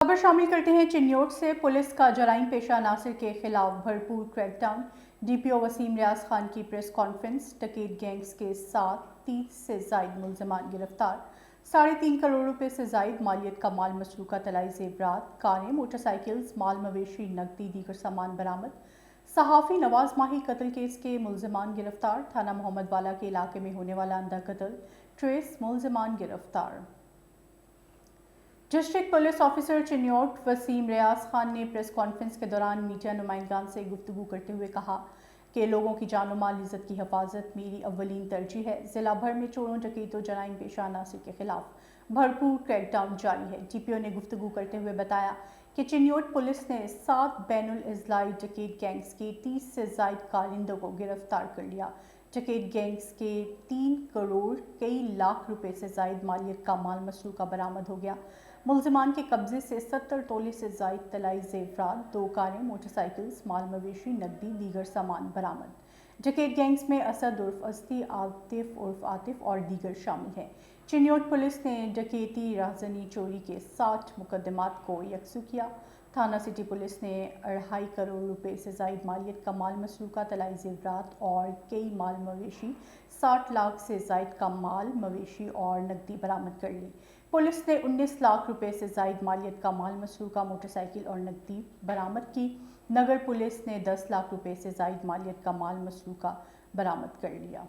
खबर शामिल करते हैं चिन्योट से। पुलिस का जराइम पेशा नासिर के खिलाफ भरपूर क्रैकडाउन। डीपीओ वसीम रियाज खान की प्रेस कॉन्फ्रेंस। डकैत गैंग्स के साथ 30 से जायद मुलजमान गिरफ्तार। 3.5 करोड़ रुपए से जायद मालियत का माल मसरूका तलाई जेवरात, कारें, मोटरसाइकिल्स, माल मवेशी, नकदी, दीगर सामान बरामद। सहाफ़ी नवाज माही कत्ल केस के मुलजमान गिरफ्तार। थाना मोहम्मद वाला के इलाके में होने वाला अंधा कत्ल, ट्रेस मुलजमान गिरफ्तार। District police officer Chiniot Waseem Riaz Khan ने प्रेस कॉन्फ्रेंस के दौरान मीडिया नुमाइंदान से गुफ्तगू करते हुए कहा कि लोगों की जान माल इज्जत की हिफाजत मेरी अव्वलीन तरजीह है। जिला भर में चोरों, डकैतों, जराइम पेशा नासिर के खिलाफ भरपूर क्रैकडाउन जारी है। डीपीओ ने गुफ्तगू करते हुए बताया कि चिन्योट पुलिस ने 7 बैनुल इज़लाई डकैत गैंग्स के 30 से जायद कारिंदों को गिरफ्तार कर लिया। डकैत गैंग्स के 3 करोड़ कई लाख रुपए से जायद मालियत का माल मसरूका बरामद हो गया। मुलजमान के कब्जे से 70 तोले से जायद तलाई जेवरात, 2 कारें, मोटरसाइकिल्स, माल मवेशी, नकदी, दीगर सामान बरामद। डकैत गैंग्स में असद उर्फ अस्ती, आतिफ उर्फ आतिफ और दीगर शामिल हैं। चिन्योट पुलिस ने डकैती, राहजनी, चोरी के 60 मुकदमात को यकसू किया। थाना सिटी पुलिस ने 2.5 करोड़ रुपए से जायद मालियत का माल मसरूका तलाई जेवरात और कई माल मवेशी, 60 लाख से जायद का माल मवेशी और नकदी बरामद कर ली। पुलिस ने 19 लाख रुपए से जायद मालियत का माल मसरूका, मोटरसाइकिल और नकदी बरामद की। नगर पुलिस ने 10 लाख रुपए से जायद मालियत का माल मसरूका बरामद कर लिया।